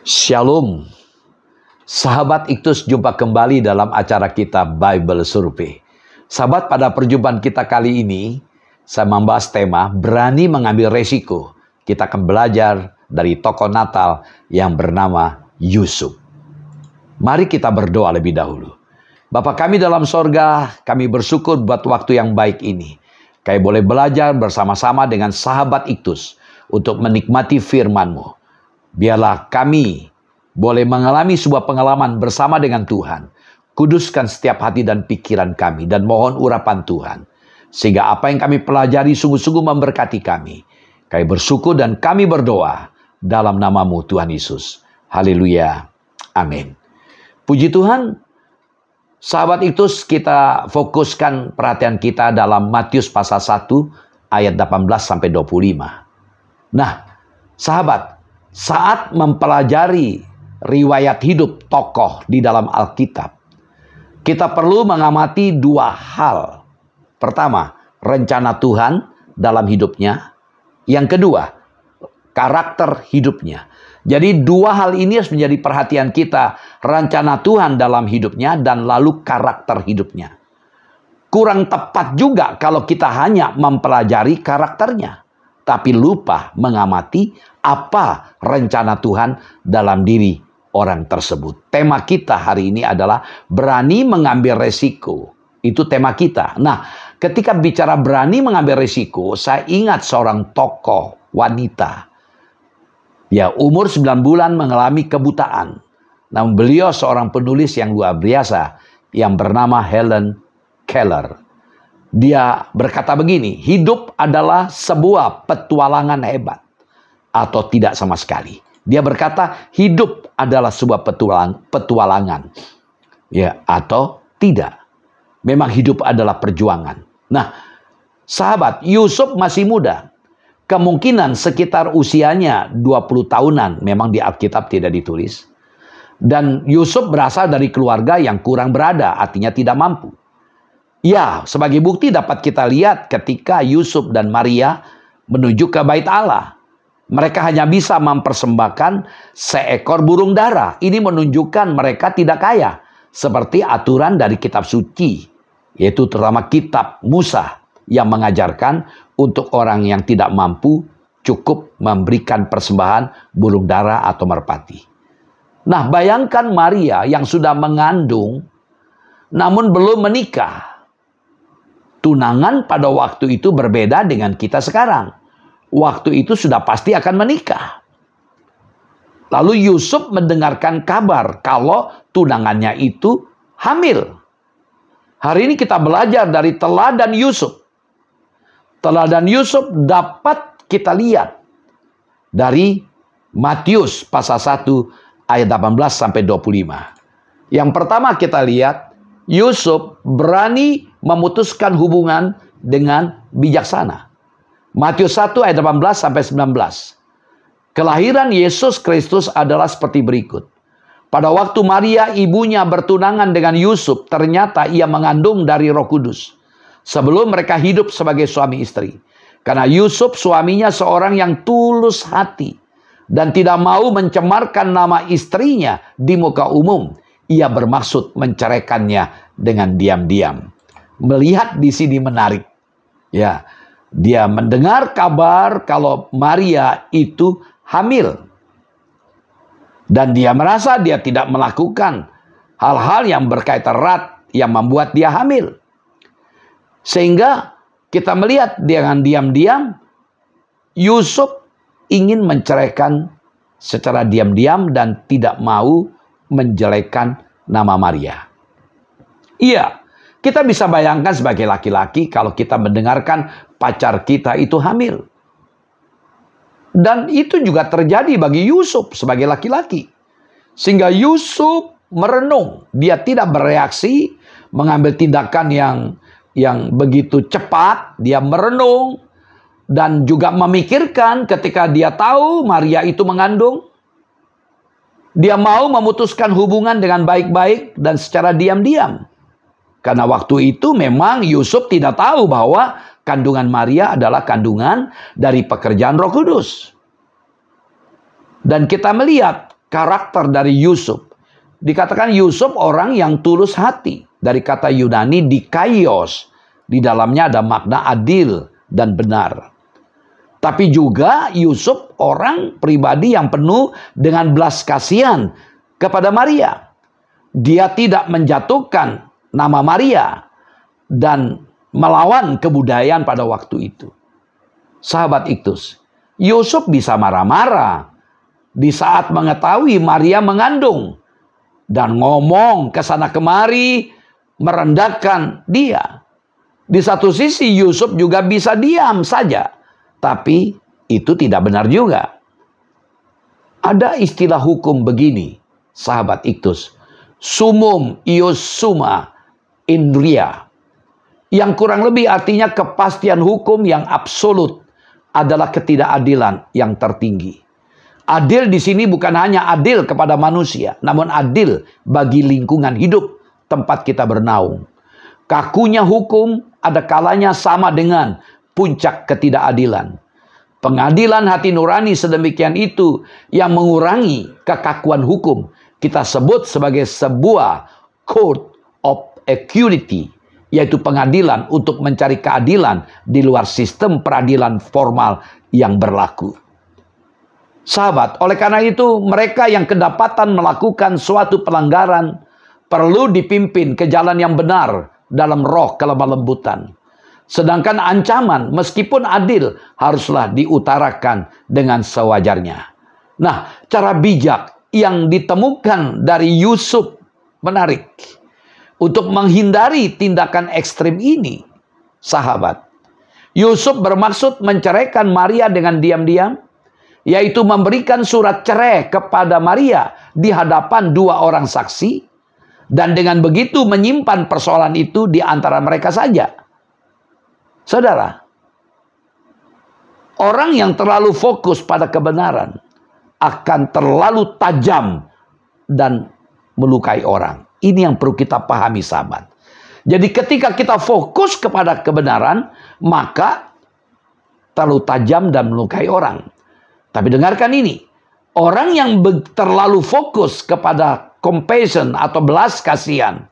Shalom, sahabat Iktus, jumpa kembali dalam acara kita Bible Survey. Sahabat, pada perjumpaan kita kali ini, saya membahas tema berani mengambil resiko. Kita akan belajar dari tokoh Natal yang bernama Yusuf. Mari kita berdoa lebih dahulu. Bapa kami dalam sorga, kami bersyukur buat waktu yang baik ini. Kami boleh belajar bersama-sama dengan sahabat Iktus untuk menikmati firman-Mu. Biarlah kami boleh mengalami sebuah pengalaman bersama dengan Tuhan. Kuduskan setiap hati dan pikiran kami dan mohon urapan Tuhan. Sehingga apa yang kami pelajari sungguh-sungguh memberkati kami. Kami bersyukur dan kami berdoa dalam nama-Mu Tuhan Yesus. Haleluya. Amin. Puji Tuhan. Sahabat Iktus, kita fokuskan perhatian kita dalam Matius pasal 1 ayat 18-25. Nah, sahabat, saat mempelajari riwayat hidup tokoh di dalam Alkitab, kita perlu mengamati dua hal. Pertama, rencana Tuhan dalam hidupnya. Yang kedua, karakter hidupnya. Jadi dua hal ini harus menjadi perhatian kita. Rencana Tuhan dalam hidupnya dan lalu karakter hidupnya. Kurang tepat juga kalau kita hanya mempelajari karakternya, tapi lupa mengamati apa rencana Tuhan dalam diri orang tersebut. Tema kita hari ini adalah berani mengambil resiko. Itu tema kita. Nah, ketika bicara berani mengambil resiko, saya ingat seorang tokoh wanita. Ya, umur 9 bulan mengalami kebutaan. Namun beliau seorang penulis yang luar biasa yang bernama Helen Keller. Dia berkata begini, hidup adalah sebuah petualangan hebat atau tidak sama sekali. Dia berkata hidup adalah sebuah petualangan, ya, atau tidak. Memang hidup adalah perjuangan. Nah, sahabat, Yusuf masih muda. Kemungkinan sekitar usianya 20 tahunan, memang di Alkitab tidak ditulis. Dan Yusuf berasal dari keluarga yang kurang berada, artinya tidak mampu. Ya, sebagai bukti dapat kita lihat ketika Yusuf dan Maria menuju ke Bait Allah. Mereka hanya bisa mempersembahkan seekor burung dara. Ini menunjukkan mereka tidak kaya. Seperti aturan dari kitab suci, yaitu terutama kitab Musa yang mengajarkan untuk orang yang tidak mampu cukup memberikan persembahan burung dara atau merpati. Nah, bayangkan Maria yang sudah mengandung namun belum menikah. Tunangan pada waktu itu berbeda dengan kita sekarang. Waktu itu sudah pasti akan menikah. Lalu Yusuf mendengarkan kabar kalau tunangannya itu hamil. Hari ini kita belajar dari teladan Yusuf. Teladan Yusuf dapat kita lihat dari Matius pasal 1 ayat 18-25. Yang pertama kita lihat, Yusuf berani memutuskan hubungan dengan bijaksana. Matius 1 ayat 18-19. Kelahiran Yesus Kristus adalah seperti berikut. Pada waktu Maria ibunya bertunangan dengan Yusuf, ternyata ia mengandung dari Roh Kudus. Sebelum mereka hidup sebagai suami istri. Karena Yusuf suaminya seorang yang tulus hati. Dan tidak mau mencemarkan nama istrinya di muka umum. Ia bermaksud menceraikannya dengan diam-diam. Melihat di sini menarik. Ya, dia mendengar kabar kalau Maria itu hamil. Dan dia merasa dia tidak melakukan hal-hal yang berkaitan erat yang membuat dia hamil. Sehingga kita melihat dengan diam-diam Yusuf ingin menceraikan secara diam-diam dan tidak mau menjelekkan nama Maria. Iya, kita bisa bayangkan sebagai laki-laki kalau kita mendengarkan pacar kita itu hamil. Dan itu juga terjadi bagi Yusuf sebagai laki-laki. Sehingga Yusuf merenung. Dia tidak bereaksi, mengambil tindakan yang begitu cepat. Dia merenung dan juga memikirkan ketika dia tahu Maria itu mengandung. Dia mau memutuskan hubungan dengan baik-baik dan secara diam-diam. Karena waktu itu memang Yusuf tidak tahu bahwa kandungan Maria adalah kandungan dari pekerjaan Roh Kudus. Dan kita melihat karakter dari Yusuf. Dikatakan Yusuf orang yang tulus hati. Dari kata Yunani dikaios. Di dalamnya ada makna adil dan benar. Tapi juga Yusuf orang pribadi yang penuh dengan belas kasihan kepada Maria. Dia tidak menjatuhkan nama Maria dan melawan kebudayaan pada waktu itu. Sahabat Iktus, Yusuf bisa marah-marah di saat mengetahui Maria mengandung dan ngomong ke sana kemari merendahkan dia. Di satu sisi Yusuf juga bisa diam saja, tapi itu tidak benar juga. Ada istilah hukum begini, sahabat Iktus, sumum ius summa in rea, yang kurang lebih artinya kepastian hukum yang absolut adalah ketidakadilan yang tertinggi. Adil di sini bukan hanya adil kepada manusia, namun adil bagi lingkungan hidup tempat kita bernaung. Kakunya hukum ada kalanya sama dengan puncak ketidakadilan. Pengadilan hati nurani sedemikian itu yang mengurangi kekakuan hukum kita sebut sebagai sebuah court of equity, yaitu pengadilan untuk mencari keadilan di luar sistem peradilan formal yang berlaku. Sahabat, oleh karena itu mereka yang kedapatan melakukan suatu pelanggaran perlu dipimpin ke jalan yang benar dalam roh kelemah lembutan. Sedangkan ancaman meskipun adil haruslah diutarakan dengan sewajarnya. Nah, cara bijak yang ditemukan dari Yusuf menarik. Untuk menghindari tindakan ekstrim ini, sahabat, Yusuf bermaksud menceraikan Maria dengan diam-diam, yaitu memberikan surat cerai kepada Maria di hadapan dua orang saksi, dan dengan begitu menyimpan persoalan itu di antara mereka saja. Saudara, orang yang terlalu fokus pada kebenaran akan terlalu tajam dan melukai orang. Ini yang perlu kita pahami, sahabat. Jadi ketika kita fokus kepada kebenaran, maka terlalu tajam dan melukai orang. Tapi dengarkan ini, orang yang terlalu fokus kepada compassion atau belas kasihan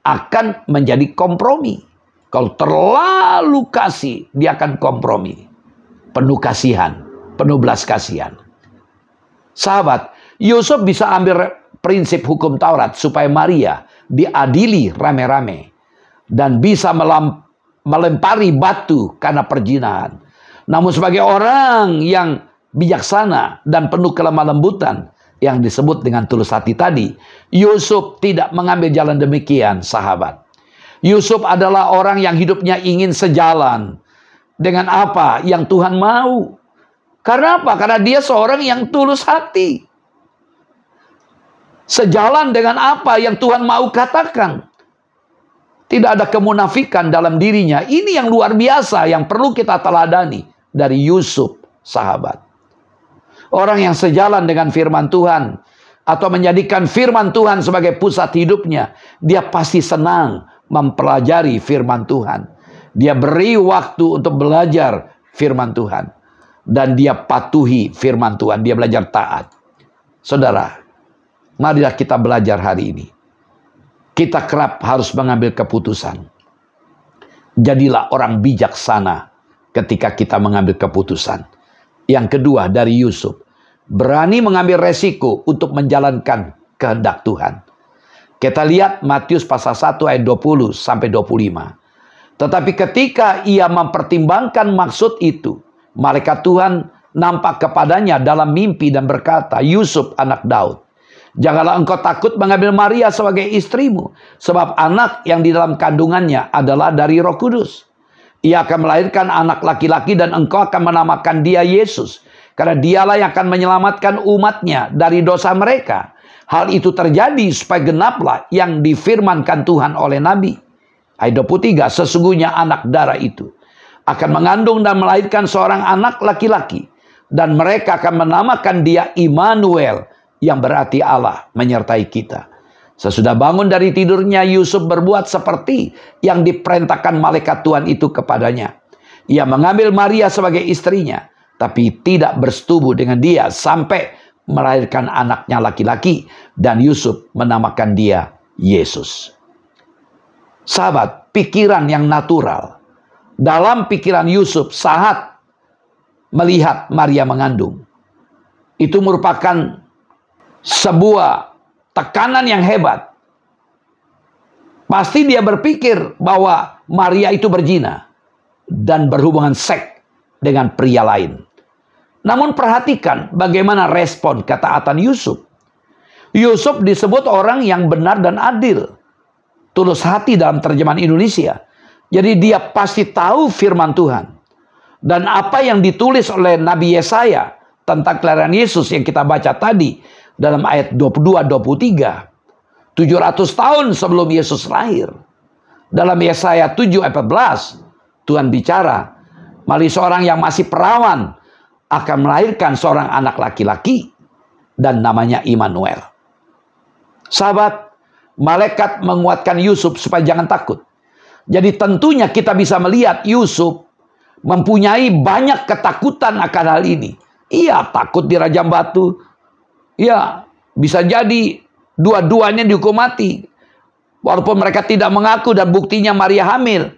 akan menjadi kompromi. Kalau terlalu kasih, dia akan kompromi. Penuh kasihan, penuh belas kasihan. Sahabat, Yusuf bisa ambil prinsip hukum Taurat supaya Maria diadili rame-rame dan bisa melempari batu karena perzinahan. Namun sebagai orang yang bijaksana dan penuh kelemah lembutan yang disebut dengan tulus hati tadi, Yusuf tidak mengambil jalan demikian, sahabat. Yusuf adalah orang yang hidupnya ingin sejalan dengan apa yang Tuhan mau. Karena apa? Karena dia seorang yang tulus hati. Sejalan dengan apa yang Tuhan mau katakan. Tidak ada kemunafikan dalam dirinya. Ini yang luar biasa yang perlu kita teladani dari Yusuf, sahabat. Orang yang sejalan dengan firman Tuhan atau menjadikan firman Tuhan sebagai pusat hidupnya, dia pasti senang mempelajari firman Tuhan. Dia beri waktu untuk belajar firman Tuhan. Dan dia patuhi firman Tuhan. Dia belajar taat. Saudara, marilah kita belajar hari ini. Kita kerap harus mengambil keputusan. Jadilah orang bijaksana ketika kita mengambil keputusan. Yang kedua dari Yusuf, berani mengambil resiko untuk menjalankan kehendak Tuhan. Kita lihat Matius pasal 1 ayat 20 sampai 25. Tetapi ketika ia mempertimbangkan maksud itu, malaikat Tuhan nampak kepadanya dalam mimpi dan berkata, Yusuf anak Daud, janganlah engkau takut mengambil Maria sebagai istrimu, sebab anak yang di dalam kandungannya adalah dari Roh Kudus. Ia akan melahirkan anak laki-laki dan engkau akan menamakan dia Yesus, karena dialah yang akan menyelamatkan umatnya dari dosa mereka. Hal itu terjadi supaya genaplah yang difirmankan Tuhan oleh Nabi. Ayat 23, sesungguhnya anak darah itu akan mengandung dan melahirkan seorang anak laki-laki, dan mereka akan menamakan dia Immanuel, yang berarti Allah menyertai kita. Sesudah bangun dari tidurnya, Yusuf berbuat seperti yang diperintahkan malaikat Tuhan itu kepadanya. Ia mengambil Maria sebagai istrinya, tapi tidak bersetubuh dengan dia sampai melahirkan anaknya laki-laki dan Yusuf menamakan dia Yesus. Sahabat, pikiran yang natural. Dalam pikiran Yusuf saat melihat Maria mengandung, itu merupakan sebuah tekanan yang hebat. Pasti dia berpikir bahwa Maria itu berzina dan berhubungan seks dengan pria lain. Namun perhatikan bagaimana respon ketaatan Yusuf. Yusuf disebut orang yang benar dan adil. Tulus hati dalam terjemahan Indonesia. Jadi dia pasti tahu firman Tuhan. Dan apa yang ditulis oleh Nabi Yesaya tentang kelahiran Yesus yang kita baca tadi dalam ayat 22-23. 700 tahun sebelum Yesus lahir. Dalam Yesaya 7 ayat 14, Tuhan bicara, melalui seorang yang masih perawan akan melahirkan seorang anak laki-laki dan namanya Immanuel. Sahabat, malaikat menguatkan Yusuf supaya jangan takut. Jadi tentunya kita bisa melihat Yusuf mempunyai banyak ketakutan akan hal ini. Ia takut dirajam batu. Ya, bisa jadi dua-duanya dihukum mati. Walaupun mereka tidak mengaku dan buktinya Maria hamil.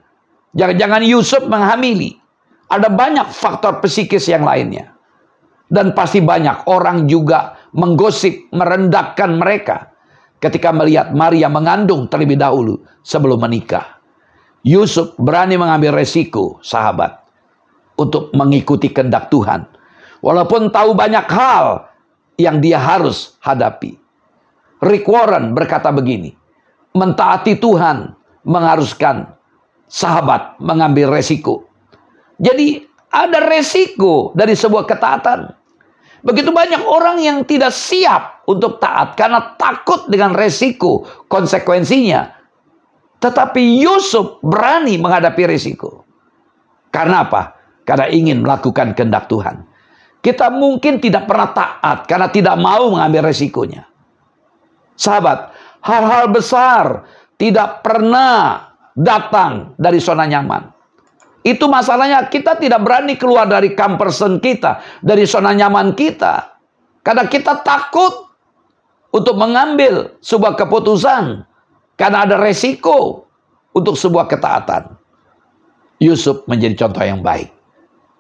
Jangan-jangan Yusuf menghamili. Ada banyak faktor psikis yang lainnya. Dan pasti banyak orang juga menggosip, merendahkan mereka ketika melihat Maria mengandung terlebih dahulu sebelum menikah. Yusuf berani mengambil resiko, sahabat, untuk mengikuti kehendak Tuhan. Walaupun tahu banyak hal yang dia harus hadapi. Rick Warren berkata begini, mentaati Tuhan mengharuskan sahabat mengambil resiko. Jadi ada resiko dari sebuah ketaatan. Begitu banyak orang yang tidak siap untuk taat karena takut dengan resiko konsekuensinya. Tetapi Yusuf berani menghadapi resiko. Karena apa? Karena ingin melakukan kehendak Tuhan. Kita mungkin tidak pernah taat karena tidak mau mengambil resikonya. Sahabat, hal-hal besar tidak pernah datang dari zona nyaman. Itu masalahnya, kita tidak berani keluar dari comfort zone kita, dari zona nyaman kita. Karena kita takut untuk mengambil sebuah keputusan. Karena ada resiko untuk sebuah ketaatan. Yusuf menjadi contoh yang baik.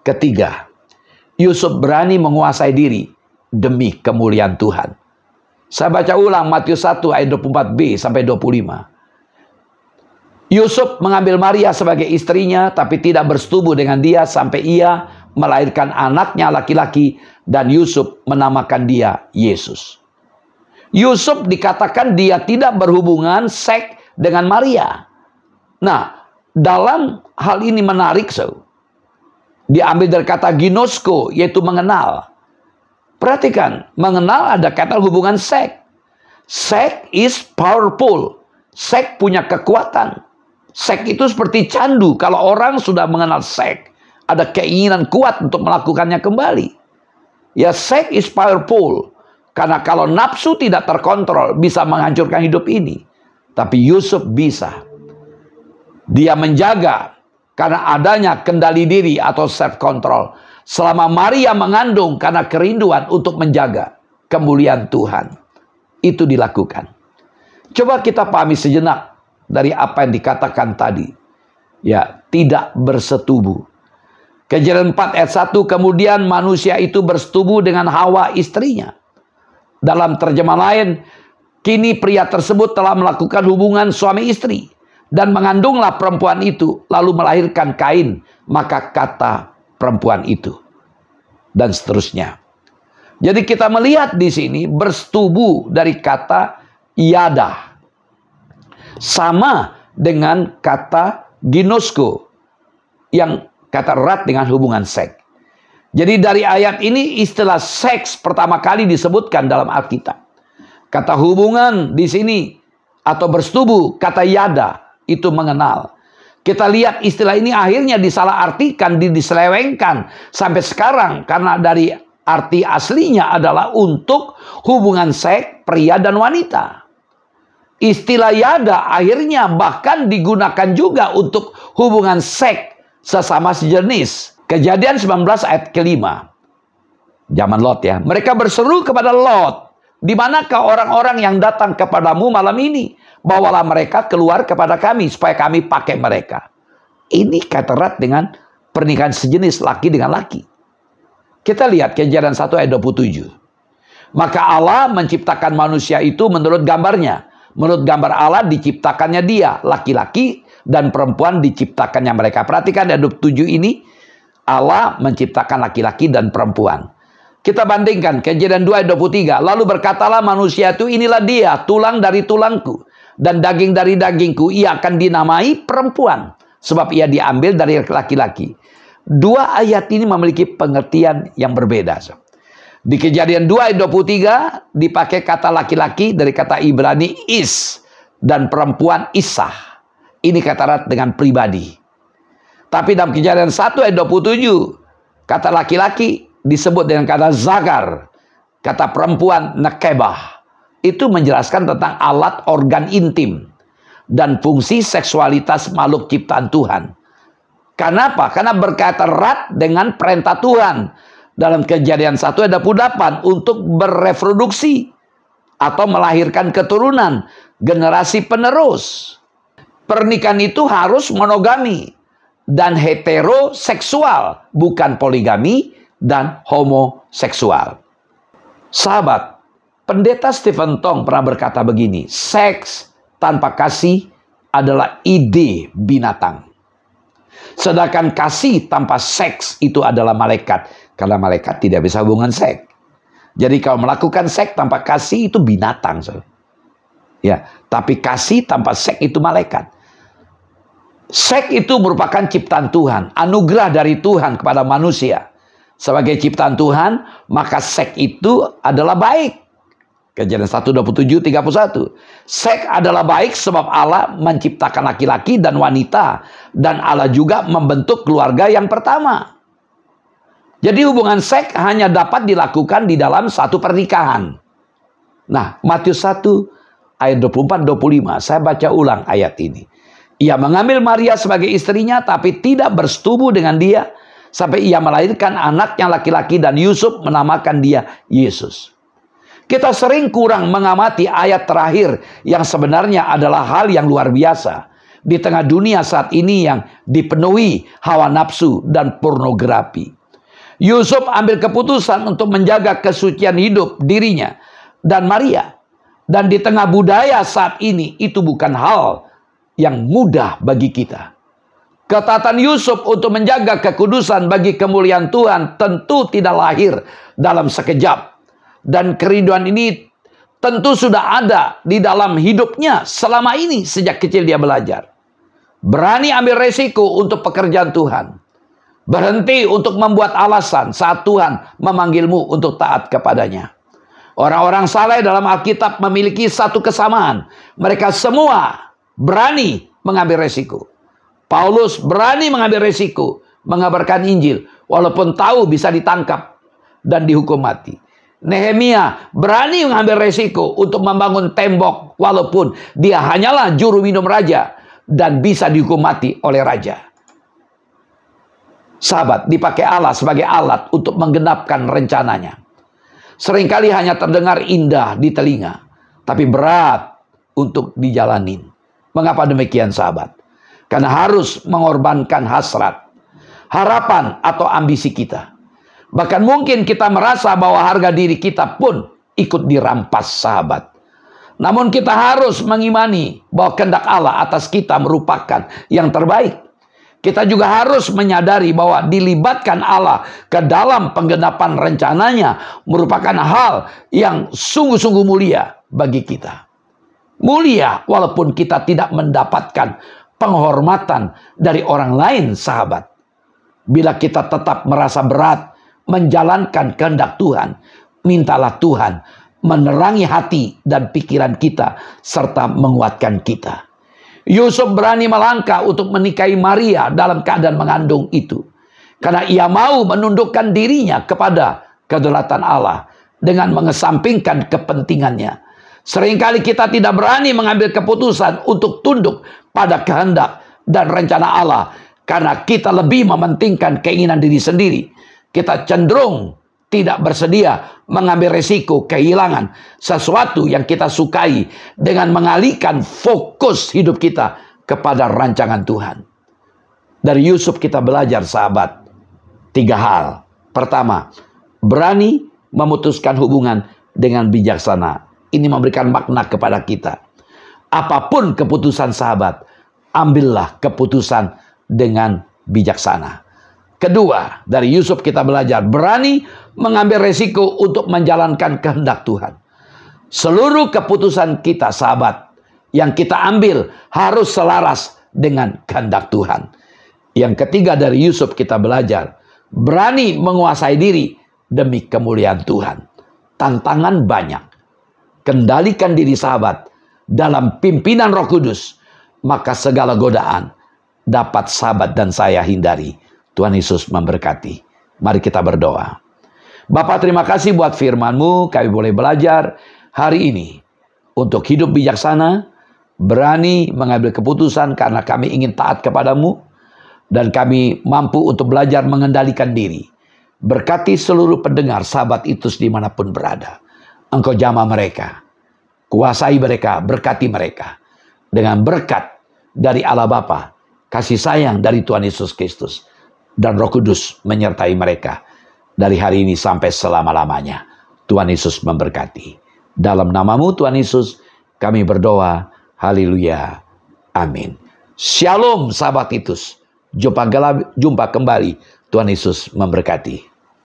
Ketiga, Yusuf berani menguasai diri demi kemuliaan Tuhan. Saya baca ulang Matius 1 ayat 24b sampai 25. Yusuf mengambil Maria sebagai istrinya, tapi tidak bersetubuh dengan dia sampai ia melahirkan anaknya laki-laki, dan Yusuf menamakan dia Yesus. Yusuf dikatakan dia tidak berhubungan seks dengan Maria. Nah, dalam hal ini menarik, diambil dari kata ginosko, yaitu mengenal. Perhatikan, mengenal ada kata hubungan seks. Seks is powerful. Seks punya kekuatan. Seks itu seperti candu. Kalau orang sudah mengenal seks, ada keinginan kuat untuk melakukannya kembali. Ya, seks is powerful. Karena kalau nafsu tidak terkontrol, bisa menghancurkan hidup ini. Tapi Yusuf bisa. Dia menjaga karena adanya kendali diri atau self-control. Selama Maria mengandung karena kerinduan untuk menjaga kemuliaan Tuhan. Itu dilakukan. Coba kita pahami sejenak dari apa yang dikatakan tadi. Ya, tidak bersetubuh. Kejadian 4 ayat 1, kemudian manusia itu bersetubuh dengan Hawa istrinya. Dalam terjemah lain, kini pria tersebut telah melakukan hubungan suami istri. Dan mengandunglah perempuan itu, lalu melahirkan Kain. Maka kata perempuan itu. Dan seterusnya. Jadi kita melihat di sini bersetubuh dari kata yada. Sama dengan kata ginosko. Yang kata erat dengan hubungan seks. Jadi dari ayat ini istilah seks pertama kali disebutkan dalam Alkitab. Kata hubungan di sini atau bersetubuh, kata yada, itu mengenal. Kita lihat istilah ini akhirnya disalahartikan, diselewengkan sampai sekarang. Karena dari arti aslinya adalah untuk hubungan seks pria dan wanita. Istilah yada akhirnya bahkan digunakan juga untuk hubungan seks sesama sejenis. Kejadian 19 ayat ke-5. Zaman Lot ya. Mereka berseru kepada Lot, "Di manakah orang-orang yang datang kepadamu malam ini? Bawalah mereka keluar kepada kami supaya kami pakai mereka." Ini kata erat dengan pernikahan sejenis laki dengan laki. Kita lihat Kejadian 1 ayat 27. Maka Allah menciptakan manusia itu menurut gambarnya. Menurut gambar Allah diciptakannya dia, laki-laki dan perempuan diciptakannya mereka. Perhatikan ayat 27 ini, Allah menciptakan laki-laki dan perempuan. Kita bandingkan Kejadian 2 ayat 23. Lalu berkatalah manusia itu, "Inilah dia, tulang dari tulangku dan daging dari dagingku. Ia akan dinamai perempuan, sebab ia diambil dari laki-laki." Dua ayat ini memiliki pengertian yang berbeda. Di Kejadian 2 ayat 23 dipakai kata laki-laki dari kata Ibrani is, dan perempuan isah. Ini kata erat dengan pribadi. Tapi dalam Kejadian 1 ayat 27 kata laki-laki disebut dengan kata zakar, kata perempuan nekebah. Itu menjelaskan tentang alat organ intim dan fungsi seksualitas makhluk ciptaan Tuhan. Kenapa? Karena berkaitan erat dengan perintah Tuhan dalam Kejadian 1 ayat 28 untuk bereproduksi atau melahirkan keturunan, generasi penerus. Pernikahan itu harus monogami dan heteroseksual, bukan poligami dan homoseksual. Sahabat, Pendeta Stephen Tong pernah berkata begini, seks tanpa kasih adalah ide binatang. Sedangkan kasih tanpa seks itu adalah malaikat. Karena malaikat tidak bisa hubungan seks. Jadi kalau melakukan seks tanpa kasih itu binatang. Ya, tapi kasih tanpa seks itu malaikat. Seks itu merupakan ciptaan Tuhan, anugerah dari Tuhan kepada manusia. Sebagai ciptaan Tuhan, maka seks itu adalah baik. Kejadian 1, 27, 31. Seks adalah baik sebab Allah menciptakan laki-laki dan wanita. Dan Allah juga membentuk keluarga yang pertama. Jadi hubungan seks hanya dapat dilakukan di dalam satu pernikahan. Nah, Matius 1 ayat 24-25. Saya baca ulang ayat ini. Ia mengambil Maria sebagai istrinya, tapi tidak bersetubuh dengan dia sampai ia melahirkan anaknya laki-laki, dan Yusuf menamakan dia Yesus. Kita sering kurang mengamati ayat terakhir yang sebenarnya adalah hal yang luar biasa. Di tengah dunia saat ini yang dipenuhi hawa nafsu dan pornografi. Yusuf ambil keputusan untuk menjaga kesucian hidup dirinya dan Maria. Dan di tengah budaya saat ini itu bukan hal yang mudah bagi kita. Ketaatan Yusuf untuk menjaga kekudusan bagi kemuliaan Tuhan tentu tidak lahir dalam sekejap. Dan kerinduan ini tentu sudah ada di dalam hidupnya selama ini sejak kecil dia belajar. Berani ambil resiko untuk pekerjaan Tuhan. Berhenti untuk membuat alasan saat Tuhan memanggilmu untuk taat kepadanya. Orang-orang saleh dalam Alkitab memiliki satu kesamaan. Mereka semua berani mengambil resiko. Paulus berani mengambil resiko mengabarkan Injil walaupun tahu bisa ditangkap dan dihukum mati. Nehemia berani mengambil resiko untuk membangun tembok walaupun dia hanyalah juru minum raja dan bisa dihukum mati oleh raja. Sahabat, dipakai Allah sebagai alat untuk menggenapkan rencananya. Seringkali hanya terdengar indah di telinga, tapi berat untuk dijalanin. Mengapa demikian, sahabat? Karena harus mengorbankan hasrat, harapan atau ambisi kita. Bahkan mungkin kita merasa bahwa harga diri kita pun ikut dirampas, sahabat. Namun kita harus mengimani bahwa kehendak Allah atas kita merupakan yang terbaik. Kita juga harus menyadari bahwa dilibatkan Allah ke dalam penggenapan rencananya merupakan hal yang sungguh-sungguh mulia bagi kita. Mulia walaupun kita tidak mendapatkan penghormatan dari orang lain, sahabat. Bila kita tetap merasa berat menjalankan kehendak Tuhan, mintalah Tuhan menerangi hati dan pikiran kita serta menguatkan kita. Yusuf berani melangkah untuk menikahi Maria dalam keadaan mengandung itu. Karena ia mau menundukkan dirinya kepada kedaulatan Allah dengan mengesampingkan kepentingannya. Seringkali kita tidak berani mengambil keputusan untuk tunduk pada kehendak dan rencana Allah. Karena kita lebih mementingkan keinginan diri sendiri. Kita cenderung tidak bersedia mengambil resiko kehilangan sesuatu yang kita sukai dengan mengalihkan fokus hidup kita kepada rancangan Tuhan. Dari Yusuf kita belajar, sahabat, 3 hal. Pertama, berani memutuskan hubungan dengan bijaksana. Ini memberikan makna kepada kita. Apapun keputusan sahabat, ambillah keputusan dengan bijaksana. Kedua, dari Yusuf kita belajar berani mengambil resiko untuk menjalankan kehendak Tuhan. Seluruh keputusan kita, sahabat, yang kita ambil harus selaras dengan kehendak Tuhan. Yang ketiga, dari Yusuf kita belajar berani menguasai diri demi kemuliaan Tuhan. Tantangan banyak. Kendalikan diri sahabat dalam pimpinan Roh Kudus, maka segala godaan dapat sahabat dan saya hindari. Tuhan Yesus memberkati. Mari kita berdoa. Bapa, terima kasih buat firman-Mu. Kami boleh belajar hari ini untuk hidup bijaksana, berani mengambil keputusan karena kami ingin taat kepadamu, dan kami mampu untuk belajar mengendalikan diri. Berkati seluruh pendengar sahabat Itus dimanapun berada. Engkau jamah mereka, kuasai mereka, berkati mereka dengan berkat dari Allah Bapa, kasih sayang dari Tuhan Yesus Kristus, dan Roh Kudus menyertai mereka dari hari ini sampai selama-lamanya. Tuhan Yesus memberkati. Dalam nama-Mu Tuhan Yesus kami berdoa. Haleluya. Amin. Shalom sahabat Itus. Jumpa kembali. Tuhan Yesus memberkati.